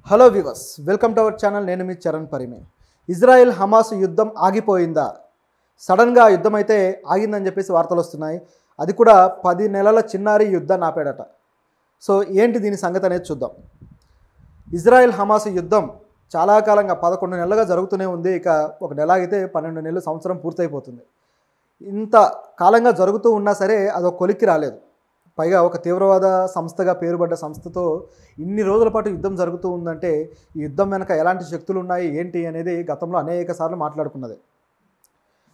Hello viewers, welcome to our channel. నేను మీ Charan పరిమే. Israel Hamas యుద్ధం ఆగిపోయిందా? సడన్గా యుద్ధం అయితే ఆగిందని చెప్పేసి వార్తలు వస్తున్నాయి. అది కూడా 10 నెలల చిన్నారి యుద్ధాన్ని ఆపాడట. సో ఏంటి దీని సంగతి అనేది చూద్దాం. ఇజ్రాయెల్ హమాస్ యుద్ధం చాలా కాలంగా 11 నెలలుగా జరుగుతూనే ఉంది. ఇక ఒక నెల అయితే 12 నెలలు, సంవత్సరం పూర్తయిపోతుంది. ఇంత కాలంగా జరుగుతూ ఉన్నా సరే అదొక కొలిక్కి రాలేదు. పైగా ఒక తీవ్రవాద సంస్థగా పేరుపడ్డ సంస్థతో ఇన్ని రోజుల పాటు యుద్ధం జరుగుతూ ఉందంటే ఈ యుద్ధం వెనక ఎలాంటి శక్తులు ఉన్నాయి ఏంటి అనేది గతంలో అనేక సార్లు మాట్లాడుకున్నది.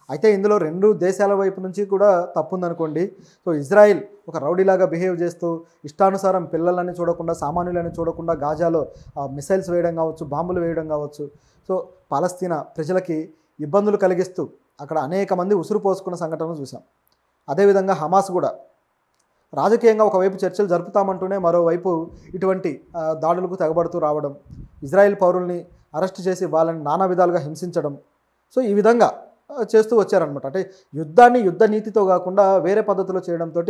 అయితే ఇందులో రెండు దేశాల వైపు నుంచి కూడా తప్పు ఉందనుకోండి. సో ఇజ్రాయిల్ ఒక రౌడీలాగా బిహేవ్ చేస్తూ ఇష్టానుసారం పిల్లలని చూడకుండా, సామాన్యులని చూడకుండా గాజాలో మిసైల్స్ వేయడం కావచ్చు, బాంబులు వేయడం కావచ్చు. సో పాలస్తీనా ప్రజలకి ఇబ్బందులు కలిగిస్తూ అక్కడ అనేక మంది ఉసురు పోసుకున్న సంఘటనలు చూసాం. అదేవిధంగా హమాస్ కూడా రాజకీయంగా ఒకవైపు చర్చలు జరుపుతామంటూనే మరోవైపు ఇటువంటి దాడులకు తెగబడుతూ రావడం, ఇజ్రాయెల్ పౌరుల్ని అరెస్ట్ చేసి వాళ్ళని నానా విధాలుగా హింసించడం. సో ఈ విధంగా చేస్తూ వచ్చారనమాట. అంటే యుద్ధాన్ని యుద్ధ నీతితో కాకుండా వేరే పద్ధతిలో చేయడంతో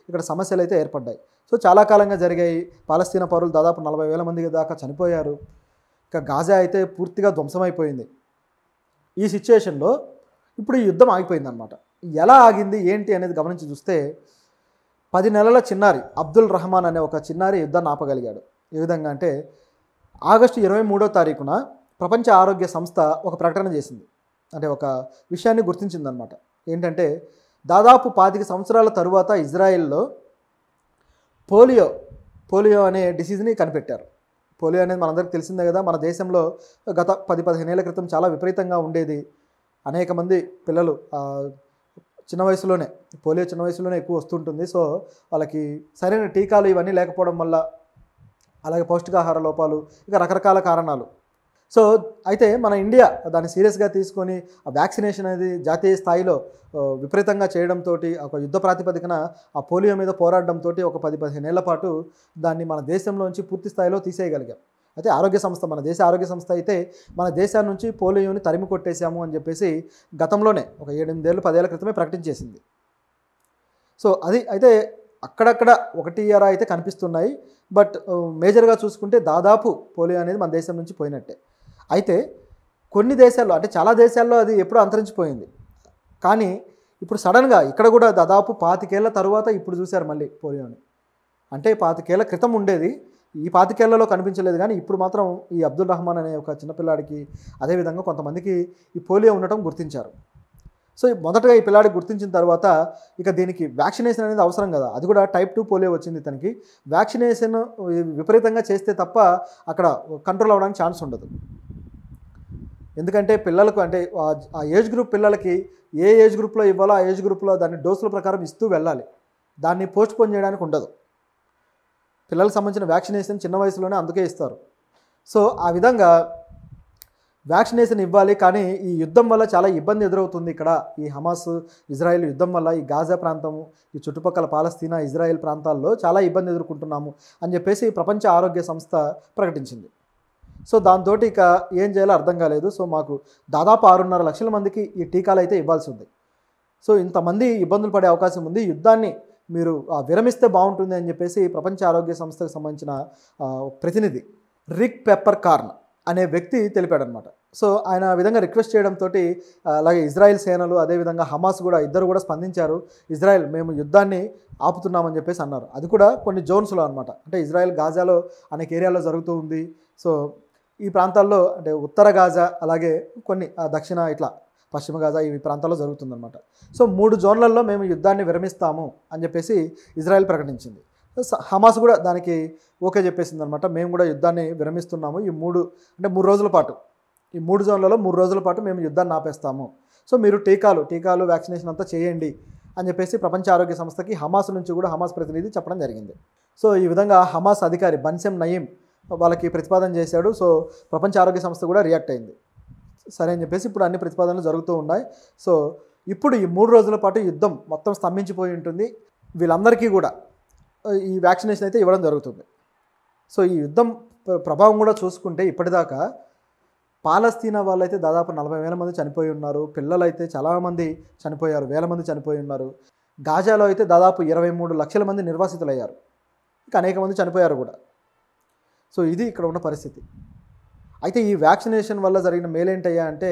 ఇక్కడ సమస్యలు అయితే ఏర్పడ్డాయి. సో చాలా కాలంగా జరిగాయి. పాలస్తీనా పౌరులు దాదాపు 40,000 మంది దాకా చనిపోయారు. ఇక గాజా అయితే పూర్తిగా ధ్వంసమైపోయింది. ఈ సిచ్యుయేషన్లో ఇప్పుడు ఈ యుద్ధం ఆగిపోయిందనమాట. ఎలా ఆగింది ఏంటి అనేది గమనించి చూస్తే 10 నెలల చిన్నారి అబ్దుల్ రహమాన్ అనే ఒక చిన్నారి యుద్ధాన్ని ఆపగలిగాడు. ఏ విధంగా అంటే ఆగస్టు 23వ తారీఖున ప్రపంచ ఆరోగ్య సంస్థ ఒక ప్రకటన చేసింది. అంటే ఒక విషయాన్ని గుర్తించిందనమాట. ఏంటంటే దాదాపు 25 సంవత్సరాల తరువాత ఇజ్రాయెల్లో పోలియో అనే డిసీజ్ని కనిపెట్టారు. పోలియో అనేది మనందరికీ తెలిసిందే కదా. మన దేశంలో గత 10-15 ఏళ్ల క్రితం చాలా విపరీతంగా ఉండేది. అనేక మంది పిల్లలు చిన్న వయసులోనే పోలియో చిన్న వయసులోనే ఎక్కువ వస్తుంటుంది. సో వాళ్ళకి సరైన టీకాలు ఇవన్నీ లేకపోవడం వల్ల, అలాగే పౌష్టికాహార లోపాలు, ఇక రకరకాల కారణాలు. సో అయితే మన ఇండియా దాన్ని సీరియస్గా తీసుకొని ఆ వ్యాక్సినేషన్ అనేది జాతీయ స్థాయిలో విపరీతంగా చేయడంతో, ఒక యుద్ధ ప్రాతిపదికన ఆ పోలియో మీద పోరాడడంతో ఒక 10-15 ఏళ్ల పాటు దాన్ని మన దేశంలోంచి పూర్తి స్థాయిలో తీసేయగలిగాం. అయితే ఆరోగ్య సంస్థ, మన దేశ ఆరోగ్య సంస్థ అయితే మన దేశాన్ని నుంచి పోలియోని తరిమి కొట్టేశాము అని చెప్పేసి గతంలోనే ఒక 7-8 ఏళ్ళు 10 ఏళ్ల క్రితమే ప్రకటించేసింది. సో అది అయితే అక్కడక్కడ ఒకటి అరా అయితే కనిపిస్తున్నాయి. బట్ మేజర్గా చూసుకుంటే దాదాపు పోలియో అనేది మన దేశం నుంచి పోయినట్టే. అయితే కొన్ని దేశాల్లో, అంటే చాలా దేశాల్లో అది ఎప్పుడూ అంతరించిపోయింది. కానీ ఇప్పుడు సడన్గా ఇక్కడ కూడా దాదాపు 25 ఏళ్ల తరువాత ఇప్పుడు చూశారు మళ్ళీ పోలియోని. అంటే 25 ఏళ్ల క్రితం ఉండేది, ఈ 25 ఏళ్లలో కనిపించలేదు. కానీ ఇప్పుడు మాత్రం ఈ అబ్దుల్ రహమాన్ అనే ఒక చిన్నపిల్లాడికి, అదేవిధంగా కొంతమందికి ఈ పోలియో ఉండటం గుర్తించారు. సో మొదటగా ఈ పిల్లాడికి గుర్తించిన తర్వాత ఇక దీనికి వ్యాక్సినేషన్ అనేది అవసరం కదా. అది కూడా టైప్ 2 పోలియో వచ్చింది ఇతనికి. వ్యాక్సినేషన్ విపరీతంగా చేస్తే తప్ప అక్కడ కంట్రోల్ అవ్వడానికి ఛాన్స్ ఉండదు. ఎందుకంటే పిల్లలకు, అంటే ఆ ఏజ్ గ్రూప్ పిల్లలకి ఏ ఏజ్ గ్రూప్లో ఇవ్వాలో ఆ ఏజ్ గ్రూప్లో దాన్ని డోసుల ప్రకారం ఇస్తూ వెళ్ళాలి. దాన్ని పోస్ట్పోన్ చేయడానికి ఉండదు. పిల్లలకు సంబంధించిన వ్యాక్సినేషన్ చిన్న వయసులోనే అందుకే ఇస్తారు. సో ఆ విధంగా వ్యాక్సినేషన్ ఇవ్వాలి. కానీ ఈ యుద్ధం వల్ల చాలా ఇబ్బంది ఎదురవుతుంది. ఇక్కడ ఈ హమాస్ ఇజ్రాయెల్ యుద్ధం వల్ల ఈ గాజా ప్రాంతము, ఈ చుట్టుపక్కల పాలస్తీనా ఇజ్రాయెల్ ప్రాంతాల్లో చాలా ఇబ్బంది ఎదుర్కొంటున్నాము అని చెప్పేసి ప్రపంచ ఆరోగ్య సంస్థ ప్రకటించింది. సో దాంతో ఇక ఏం చేయాలో అర్థం కాలేదు. సో మాకు దాదాపు 6.5 లక్షల మందికి ఈ టీకాలు అయితే ఇవ్వాల్సి ఉంది. సో ఇంతమంది ఇబ్బందులు పడే అవకాశం ఉంది. యుద్ధాన్ని మీరు విరమిస్తే బాగుంటుంది అని చెప్పేసి ప్రపంచ ఆరోగ్య సంస్థకు సంబంధించిన ప్రతినిధి రిక్ పెప్పర్కార్న్ అనే వ్యక్తి తెలిపాడనమాట. సో ఆయన ఆ విధంగా రిక్వెస్ట్ చేయడంతో అలాగే ఇజ్రాయెల్ సేనలు, అదేవిధంగా హమాస్ కూడా ఇద్దరు కూడా స్పందించారు. ఇజ్రాయెల్ మేము యుద్ధాన్ని ఆపుతున్నామని చెప్పేసి అన్నారు. అది కూడా కొన్ని జోన్స్లో అనమాట. అంటే ఇజ్రాయెల్ గాజాలో అనేక ఏరియాలో జరుగుతూ ఉంది. సో ఈ ప్రాంతాల్లో, అంటే ఉత్తర గాజా, అలాగే కొన్ని దక్షిణ, ఇట్లా పశ్చిమ గాజా, ఈ ప్రాంతాల్లో జరుగుతుందన్నమాట. సో 3 జోన్లలో మేము యుద్ధాన్ని విరమిస్తాము అని చెప్పేసి ఇజ్రాయెల్ ప్రకటించింది. హమాస్ కూడా దానికి ఓకే చెప్పేసింది అనమాట. మేము కూడా యుద్ధాన్ని విరమిస్తున్నాము, ఈ 3 రోజుల పాటు, ఈ 3 జోన్లలో 3 రోజుల పాటు మేము యుద్ధాన్ని ఆపేస్తాము. సో మీరు టీకాలు వ్యాక్సినేషన్ అంతా చేయండి అని చెప్పేసి ప్రపంచ ఆరోగ్య సంస్థకి హమాస్ నుంచి కూడా హమాస్ ప్రతినిధి చెప్పడం జరిగింది. సో ఈ విధంగా హమాస్ అధికారి బన్సెమ్ నయీం వాళ్ళకి ప్రతిపాదన చేశాడు. సో ప్రపంచ ఆరోగ్య సంస్థ కూడా రియాక్ట్ అయింది. సరే అని చెప్పేసి ఇప్పుడు అన్ని ప్రతిపాదనలు జరుగుతూ ఉన్నాయి. సో ఇప్పుడు ఈ 3 రోజుల పాటు యుద్ధం మొత్తం స్తంభించిపోయి ఉంటుంది. వీళ్ళందరికీ కూడా ఈ వ్యాక్సినేషన్ అయితే ఇవ్వడం జరుగుతుంది. సో ఈ యుద్ధం ప్రభావం కూడా చూసుకుంటే ఇప్పటిదాకా పాలస్తీనా వాళ్ళైతే దాదాపు 40,000 మంది చనిపోయి ఉన్నారు. పిల్లలైతే చాలామంది చనిపోయారు, వేల మంది చనిపోయి ఉన్నారు. గాజాలో అయితే దాదాపు 23 లక్షల మంది నిర్వాసితులయ్యారు. ఇంకా అనేక మంది చనిపోయారు కూడా. సో ఇది ఇక్కడ ఉన్న పరిస్థితి. అయితే ఈ వ్యాక్సినేషన్ వల్ల జరిగిన మేలేంటయ్యా అంటే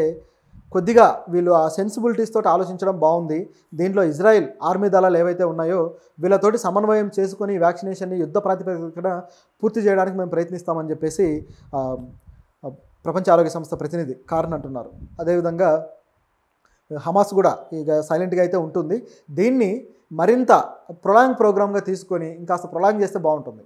కొద్దిగా వీళ్ళు ఆ సెన్సిబిలిటీస్ తోటి ఆలోచించడం బాగుంది. దీంట్లో ఇజ్రాయెల్ ఆర్మీ దళాలు ఏవైతే ఉన్నాయో వీళ్ళతోటి సమన్వయం చేసుకొని ఈ వ్యాక్సినేషన్ని యుద్ధ ప్రాతిపదికన పూర్తి చేయడానికి మేము ప్రయత్నిస్తామని చెప్పేసి ప్రపంచ ఆరోగ్య సంస్థ ప్రతినిధి కార్న్ అంటున్నారు. అదేవిధంగా హమాస్ కూడా ఇక సైలెంట్గా అయితే ఉంటుంది. దీన్ని మరింత ప్రొలాంగ్ ప్రోగ్రామ్గా తీసుకొని ఇంకాస్త ప్రొలాంగ్ చేస్తే బాగుంటుంది.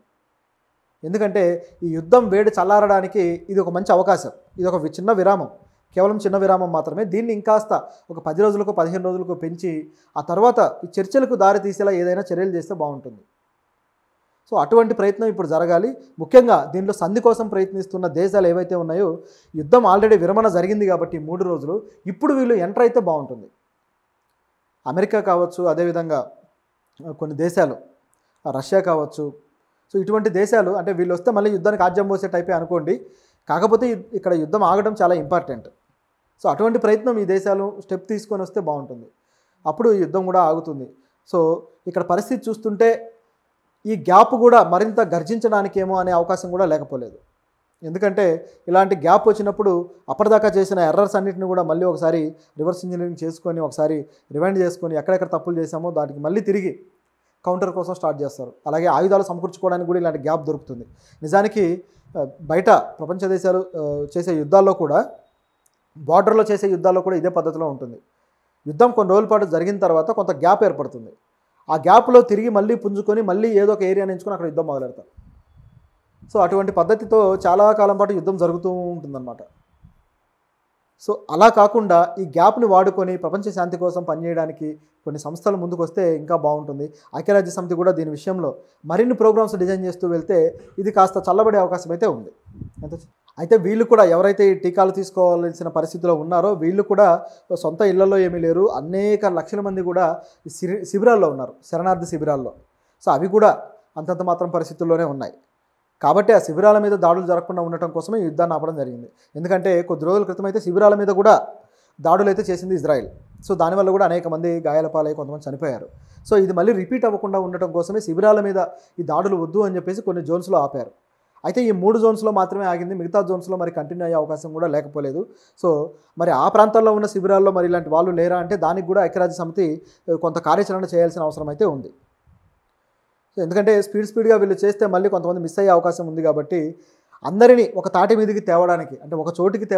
ఎందుకంటే ఈ యుద్ధం వేడి చల్లారడానికి ఇది ఒక మంచి అవకాశం. ఇది ఒక చిన్న విరామం, కేవలం చిన్న విరామం మాత్రమే. దీన్ని ఇంకాస్త ఒక 10 రోజులకు 15 రోజులకు పెంచి ఆ తర్వాత ఈ చర్చలకు దారి తీసేలా ఏదైనా చర్యలు చేస్తే బాగుంటుంది. సో అటువంటి ప్రయత్నం ఇప్పుడు జరగాలి. ముఖ్యంగా దీంట్లో సంధి కోసం ప్రయత్నిస్తున్న దేశాలు ఏవైతే ఉన్నాయో యుద్ధం ఆల్రెడీ విరమణ జరిగింది కాబట్టి 3 రోజులు ఇప్పుడు వీళ్ళు ఎంటర్ అయితే బాగుంటుంది. అమెరికా కావచ్చు, అదేవిధంగా కొన్ని దేశాలు రష్యా కావచ్చు. సో ఇటువంటి దేశాలు అంటే వీళ్ళు వస్తే మళ్ళీ యుద్ధానికి ఆజ్యం పోసే టైపే అనుకోండి. కాకపోతే ఇక్కడ యుద్ధం ఆగడం చాలా ఇంపార్టెంట్. సో అటువంటి ప్రయత్నం ఈ దేశాలు స్టెప్ తీసుకొని వస్తే బాగుంటుంది. అప్పుడు ఈ యుద్ధం కూడా ఆగుతుంది. సో ఇక్కడ పరిస్థితి చూస్తుంటే ఈ గ్యాప్ కూడా మరింత గర్జించడానికేమో అనే అవకాశం కూడా లేకపోలేదు. ఎందుకంటే ఇలాంటి గ్యాప్ వచ్చినప్పుడు అప్పటిదాకా చేసిన ఎర్రర్స్ అన్నింటిని కూడా మళ్ళీ ఒకసారి రివర్స్ ఇంజనీరింగ్ చేసుకొని ఒకసారి రివైండ్ చేసుకొని ఎక్కడెక్కడ తప్పులు చేశామో దానికి మళ్ళీ తిరిగి కౌంటర్ కోసం స్టార్ట్ చేస్తారు. అలాగే ఆయుధాలు సమకూర్చుకోవడానికి కూడా ఇలాంటి గ్యాప్ దొరుకుతుంది. నిజానికి బయట ప్రపంచ దేశాలు చేసే యుద్ధాల్లో కూడా బార్డర్లో చేసే యుద్ధాల్లో కూడా ఇదే పద్ధతిలో ఉంటుంది. యుద్ధం కొన్ని రోజుల పాటు జరిగిన తర్వాత కొంత గ్యాప్ ఏర్పడుతుంది. ఆ గ్యాప్లో తిరిగి మళ్ళీ పుంజుకొని మళ్ళీ ఏదో ఒక ఏరియా ఎంచుకొని అక్కడ యుద్ధం మొదలెడతారు. సో అటువంటి పద్ధతితో చాలా కాలం పాటు యుద్ధం జరుగుతూ ఉంటుందన్నమాట. సో అలా కాకుండా ఈ గ్యాప్ని వాడుకొని ప్రపంచ శాంతి కోసం పనిచేయడానికి కొన్ని సంస్థలు ముందుకు వస్తే ఇంకా బాగుంటుంది. ఐక్యరాజ్య సమితి కూడా దీని విషయంలో మరిన్ని ప్రోగ్రామ్స్ డిజైన్ చేస్తూ వెళ్తే ఇది కాస్త చల్లబడే అవకాశం అయితే ఉంది. అయితే వీళ్ళు కూడా ఎవరైతే ఈ టీకాలు తీసుకోవాల్సిన పరిస్థితిలో ఉన్నారో వీళ్ళు కూడా సొంత ఇళ్లలో ఏమీ లేరు. అనేక లక్షల మంది కూడా శిబిరాల్లో ఉన్నారు, శరణార్థి శిబిరాల్లో. సో అవి కూడా అంతంత మాత్రం పరిస్థితుల్లోనే ఉన్నాయి. కాబట్టి ఆ శిబిరాల మీద దాడులు జరగకుండా ఉండటం కోసమే ఈ యుద్ధాన్ని ఆపడం జరిగింది. ఎందుకంటే కొద్ది రోజుల క్రితం అయితే శిబిరాల మీద కూడా దాడులు అయితే చేసింది ఇజ్రాయెల్. సో దానివల్ల కూడా అనేక మంది గాయాల పాలై కొంతమంది చనిపోయారు. సో ఇది మళ్ళీ రిపీట్ అవ్వకుండా ఉండటం కోసమే శిబిరాల మీద ఈ దాడులు వద్దు అని చెప్పేసి కొన్ని జోన్స్లో ఆపారు. అయితే ఈ 3 జోన్స్లో మాత్రమే ఆగింది. మిగతా జోన్స్లో మరి కంటిన్యూ అయ్యే అవకాశం కూడా లేకపోలేదు. సో మరి ఆ ప్రాంతాల్లో ఉన్న శిబిరాల్లో మరి ఇలాంటి వాళ్ళు లేరా అంటే దానికి కూడా ఐక్యరాజ్య సమితి కొంత కార్యాచరణ చేయాల్సిన అవసరం అయితే ఉంది. ఎందుకంటే స్పీడ్గా వీళ్ళు చేస్తే మళ్ళీ కొంతమంది మిస్ అయ్యే అవకాశం ఉంది. కాబట్టి అందరినీ ఒక తాటి మీదకి తేవడానికి అంటే ఒక చోటికి